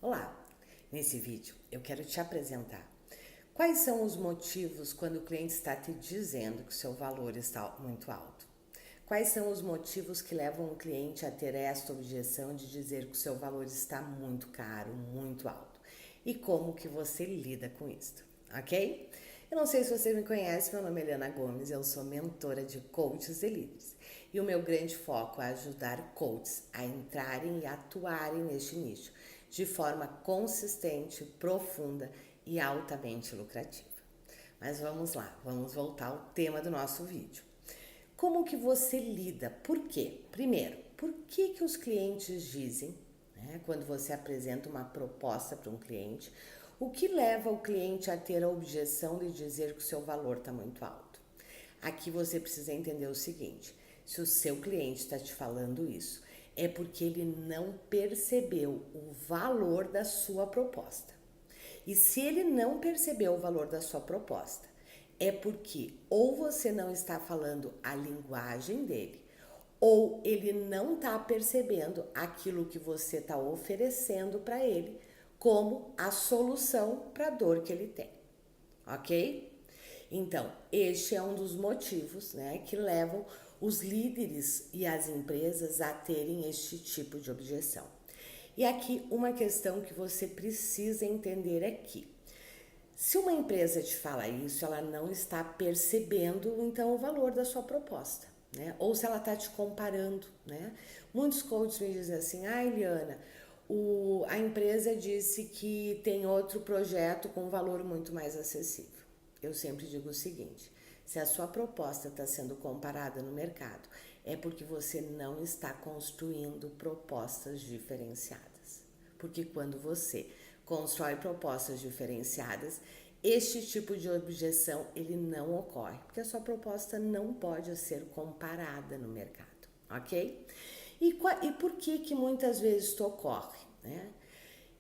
Olá! Nesse vídeo eu quero te apresentar quais são os motivos quando o cliente está te dizendo que o seu valor está muito alto. Quais são os motivos que levam o cliente a ter esta objeção de dizer que o seu valor está muito caro, muito alto. E como que você lida com isso, ok? Eu não sei se você me conhece, meu nome é Eliana Gomes, eu sou mentora de coaches e líderes. E o meu grande foco é ajudar coaches a entrarem e atuarem neste nicho de forma consistente, profunda e altamente lucrativa. Mas vamos lá, vamos voltar ao tema do nosso vídeo. Como que você lida? Por quê? Primeiro, por que os clientes dizem, quando você apresenta uma proposta para um cliente, o que leva o cliente a ter a objeção de dizer que o seu valor está muito alto? Aqui você precisa entender o seguinte: se o seu cliente está te falando isso, é porque ele não percebeu o valor da sua proposta. E se ele não percebeu o valor da sua proposta, é porque ou você não está falando a linguagem dele, ou ele não está percebendo aquilo que você está oferecendo para ele como a solução para a dor que ele tem, ok? Então, este é um dos motivos, que levam os líderes e as empresas a terem este tipo de objeção. E aqui uma questão que você precisa entender é que, se uma empresa te fala isso, ela não está percebendo então o valor da sua proposta, Ou se ela está te comparando, Muitos coaches me dizem assim: Eliana, a empresa disse que tem outro projeto com um valor muito mais acessível. Eu sempre digo o seguinte: se a sua proposta está sendo comparada no mercado, é porque você não está construindo propostas diferenciadas. Porque quando você constrói propostas diferenciadas, este tipo de objeção ele não ocorre, porque a sua proposta não pode ser comparada no mercado, ok? E por que muitas vezes isso ocorre,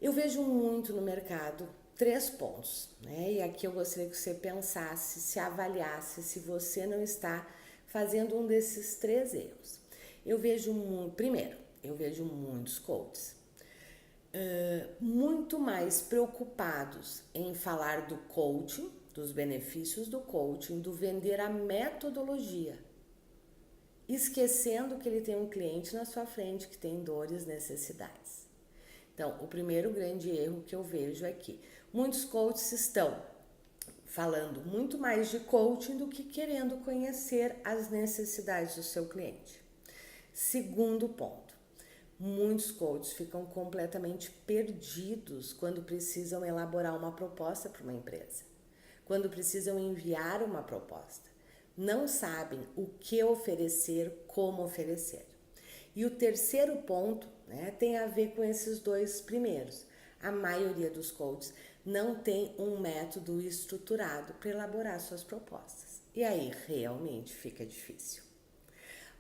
Eu vejo muito no mercado 3 pontos, E aqui eu gostaria que você pensasse, se avaliasse se você não está fazendo um desses 3 erros. Primeiro, eu vejo muitos coaches muito mais preocupados em falar do coaching, dos benefícios do coaching, do vender a metodologia, esquecendo que ele tem um cliente na sua frente que tem dores, necessidades. Então, o primeiro grande erro que eu vejo é que muitos coaches estão falando muito mais de coaching do que querendo conhecer as necessidades do seu cliente. Segundo ponto, muitos coaches ficam completamente perdidos quando precisam elaborar uma proposta para uma empresa, quando precisam enviar uma proposta. Não sabem o que oferecer, como oferecer. E o terceiro ponto, tem a ver com esses 2 primeiros. A maioria dos coaches não tem um método estruturado para elaborar suas propostas. E aí realmente fica difícil.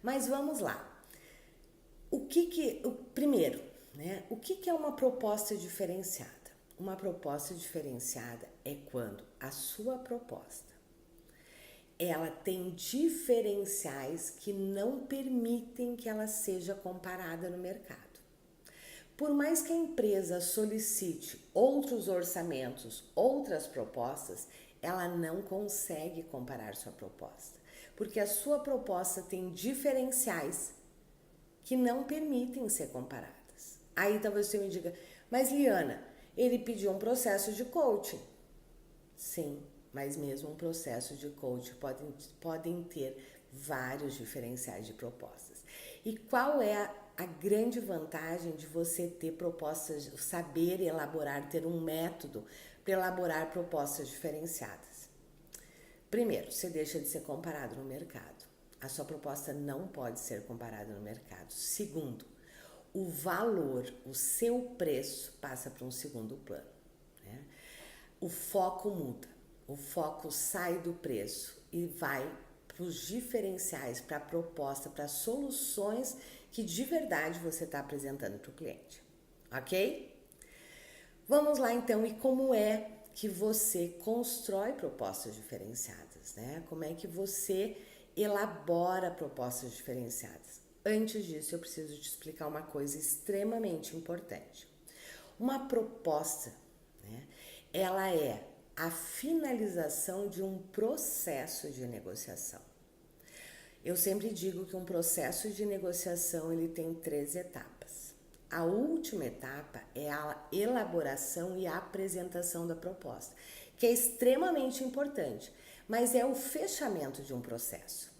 Mas vamos lá. Primeiro, o que é uma proposta diferenciada? Uma proposta diferenciada é quando a sua proposta ela tem diferenciais que não permitem que ela seja comparada no mercado. Por mais que a empresa solicite outros orçamentos, outras propostas, ela não consegue comparar sua proposta, porque a sua proposta tem diferenciais que não permitem ser comparadas. Aí talvez você me diga: mas Liana, ele pediu um processo de coaching. Sim, mas mesmo um processo de coaching podem ter vários diferenciais de propostas. E qual é a grande vantagem de você ter propostas, saber elaborar, ter um método para elaborar propostas diferenciadas? Primeiro, você deixa de ser comparado no mercado. A sua proposta não pode ser comparada no mercado. Segundo, o valor, o seu preço passa para um segundo plano. O foco muda, o foco sai do preço e vai para os diferenciais, para a proposta, para as soluções que de verdade você está apresentando para o cliente, ok? Vamos lá então, e como é que você constrói propostas diferenciadas, Como é que você elabora propostas diferenciadas? Antes disso, eu preciso te explicar uma coisa extremamente importante. Uma proposta, né, ela é a finalização de um processo de negociação. Eu sempre digo que um processo de negociação ele tem 3 etapas. A última etapa é a elaboração e a apresentação da proposta, que é extremamente importante, mas é o fechamento de um processo.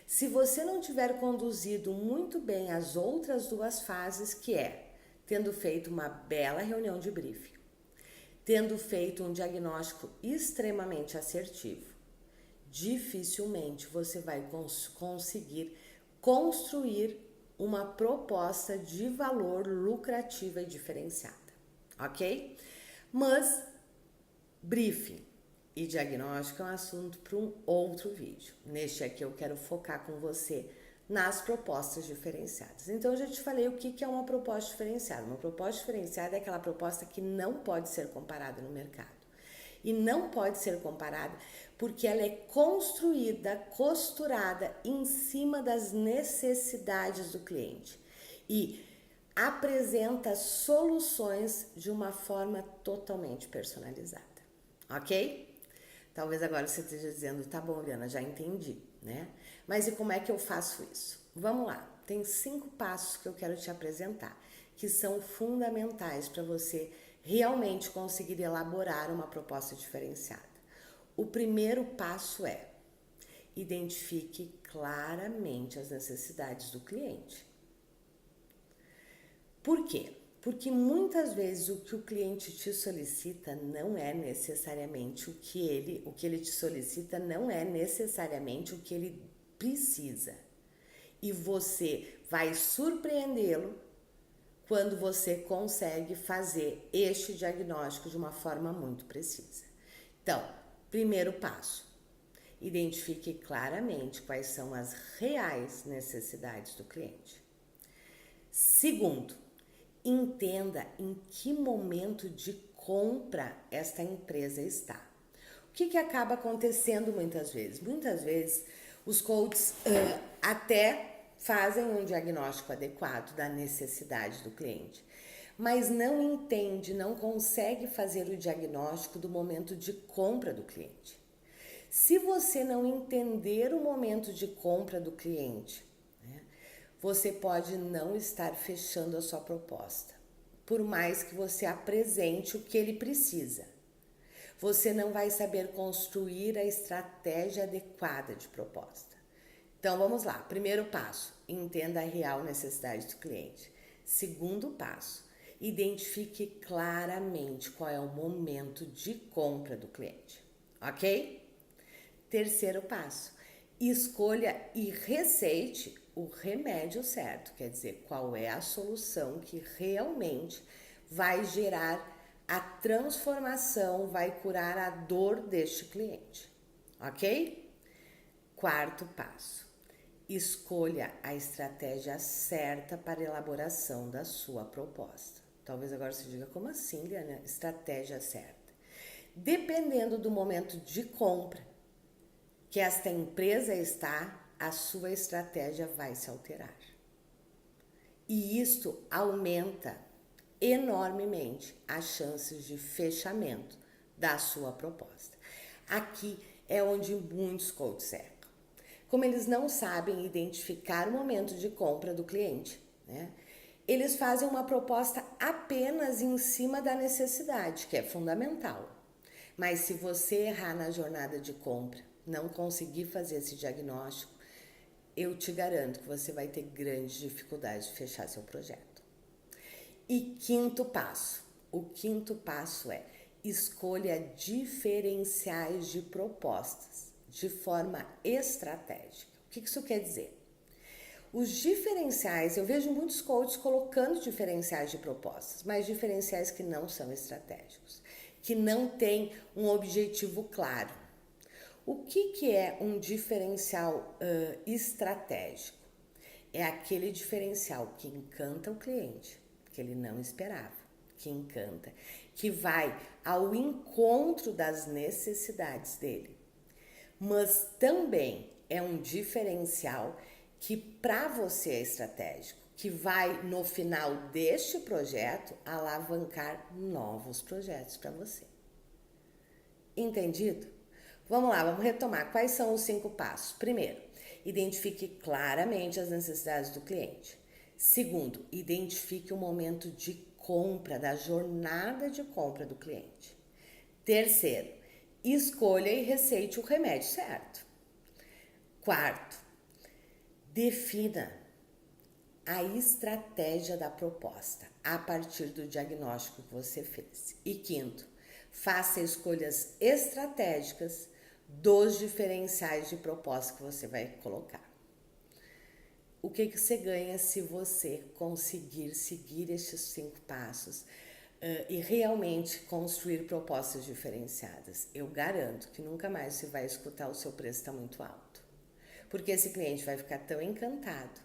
Se você não tiver conduzido muito bem as outras 2 fases, que é tendo feito uma bela reunião de briefing, tendo feito um diagnóstico extremamente assertivo, dificilmente você vai conseguir construir uma proposta de valor lucrativa e diferenciada, ok? Mas briefing e diagnóstico é um assunto para um outro vídeo. Neste aqui eu quero focar com você nas propostas diferenciadas. Então eu já te falei o que é uma proposta diferenciada. Uma proposta diferenciada é aquela proposta que não pode ser comparada no mercado. E não pode ser comparada porque ela é construída, costurada em cima das necessidades do cliente e apresenta soluções de uma forma totalmente personalizada, ok? Talvez agora você esteja dizendo, tá bom, Liana, já entendi, né? Mas e como é que eu faço isso? Vamos lá, tem 5 passos que eu quero te apresentar, que são fundamentais para você realmente conseguir elaborar uma proposta diferenciada. O primeiro passo é: identifique claramente as necessidades do cliente. Por quê? Porque muitas vezes o que o cliente te solicita não é necessariamente o que ele te solicita não é necessariamente o que ele precisa. E você vai surpreendê-lo quando você consegue fazer este diagnóstico de uma forma muito precisa. Então, primeiro passo: identifique claramente quais são as reais necessidades do cliente. Segundo, entenda em que momento de compra esta empresa está. O que acaba acontecendo muitas vezes? Muitas vezes os coaches até fazem um diagnóstico adequado da necessidade do cliente, mas não entende, não consegue fazer o diagnóstico do momento de compra do cliente. Se você não entender o momento de compra do cliente, né, você pode não estar fechando a sua proposta, por mais que você apresente o que ele precisa. Você não vai saber construir a estratégia adequada de proposta. Então vamos lá, primeiro passo, entenda a real necessidade do cliente. Segundo passo, identifique claramente qual é o momento de compra do cliente, ok? Terceiro passo, escolha e receite o remédio certo, quer dizer, qual é a solução que realmente vai gerar a transformação, vai curar a dor deste cliente, ok? Quarto passo, escolha a estratégia certa para a elaboração da sua proposta. Talvez agora você diga, como assim, Liana? Estratégia certa. Dependendo do momento de compra que esta empresa está, a sua estratégia vai se alterar. E isto aumenta enormemente as chances de fechamento da sua proposta. Aqui é onde muitos coaches erram. Como eles não sabem identificar o momento de compra do cliente, né? Eles fazem uma proposta apenas em cima da necessidade, que é fundamental. Mas se você errar na jornada de compra, não conseguir fazer esse diagnóstico, eu te garanto que você vai ter grandes dificuldades de fechar seu projeto. E quinto passo, o quinto passo é: escolha diferenciais de propostas de forma estratégica. O que isso quer dizer? Os diferenciais, eu vejo muitos coaches colocando diferenciais de propostas, mas diferenciais que não são estratégicos, que não têm um objetivo claro. O que é um diferencial estratégico? É aquele diferencial que encanta o cliente, que ele não esperava, que encanta, que vai ao encontro das necessidades dele. Mas também é um diferencial que para você é estratégico, que vai, no final deste projeto, alavancar novos projetos para você. Entendido? Vamos lá, vamos retomar. Quais são os 5 passos? Primeiro, identifique claramente as necessidades do cliente. Segundo, identifique o momento de compra, da jornada de compra do cliente. Terceiro, escolha e receite o remédio certo. Quarto, defina a estratégia da proposta a partir do diagnóstico que você fez. E quinto, faça escolhas estratégicas dos diferenciais de proposta que você vai colocar. O que você ganha se você conseguir seguir estes 5 passos e realmente construir propostas diferenciadas? Eu garanto que nunca mais você vai escutar o seu preço está muito alto. Porque esse cliente vai ficar tão encantado,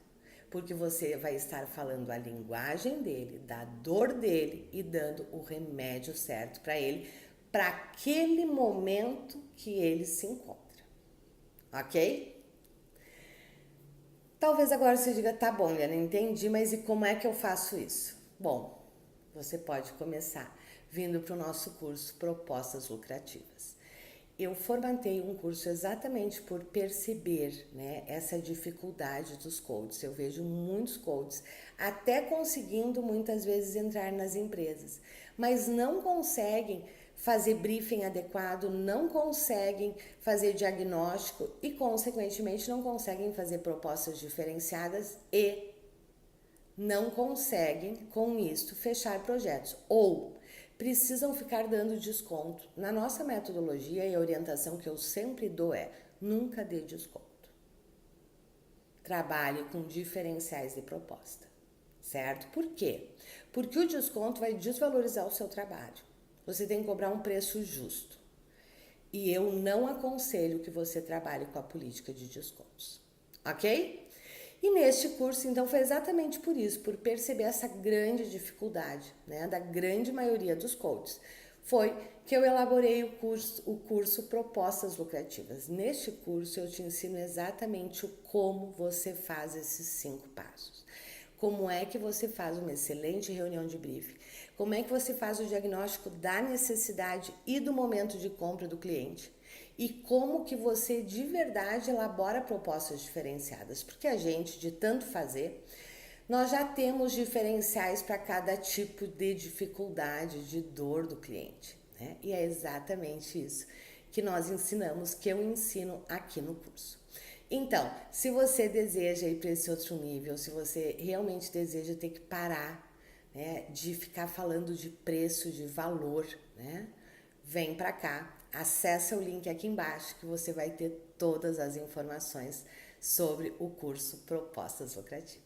porque você vai estar falando a linguagem dele, da dor dele e dando o remédio certo para ele, para aquele momento que ele se encontra. Ok? Talvez agora você diga, tá bom, Liana, entendi, mas e como é que eu faço isso? Bom, você pode começar vindo para o nosso curso Propostas Lucrativas. Eu formatei um curso exatamente por perceber, né, essa dificuldade dos coaches. Eu vejo muitos coaches até conseguindo muitas vezes entrar nas empresas, mas não conseguem fazer briefing adequado, não conseguem fazer diagnóstico e, consequentemente, não conseguem fazer propostas diferenciadas e não conseguem, com isso, fechar projetos. Ou precisam ficar dando desconto. Na nossa metodologia e a orientação que eu sempre dou é: nunca dê desconto. Trabalhe com diferenciais de proposta, certo? Por quê? Porque o desconto vai desvalorizar o seu trabalho. Você tem que cobrar um preço justo. E eu não aconselho que você trabalhe com a política de descontos, ok? E neste curso, então, foi exatamente por isso, por perceber essa grande dificuldade, né, da grande maioria dos coaches, foi que eu elaborei o curso Propostas Lucrativas. Neste curso, eu te ensino exatamente como você faz esses 5 passos. Como é que você faz uma excelente reunião de briefing? Como é que você faz o diagnóstico da necessidade e do momento de compra do cliente? E como que você de verdade elabora propostas diferenciadas? Porque a gente, de tanto fazer, nós já temos diferenciais para cada tipo de dificuldade, de dor do cliente, né? E é exatamente isso que nós ensinamos, que eu ensino aqui no curso. Então, se você deseja ir para esse outro nível, se você realmente deseja ter que parar, né, de ficar falando de preço, de valor, né, vem para cá, acessa o link aqui embaixo que você vai ter todas as informações sobre o curso Propostas Lucrativas,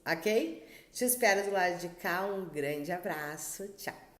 ok? Te espero do lado de cá, um grande abraço, tchau!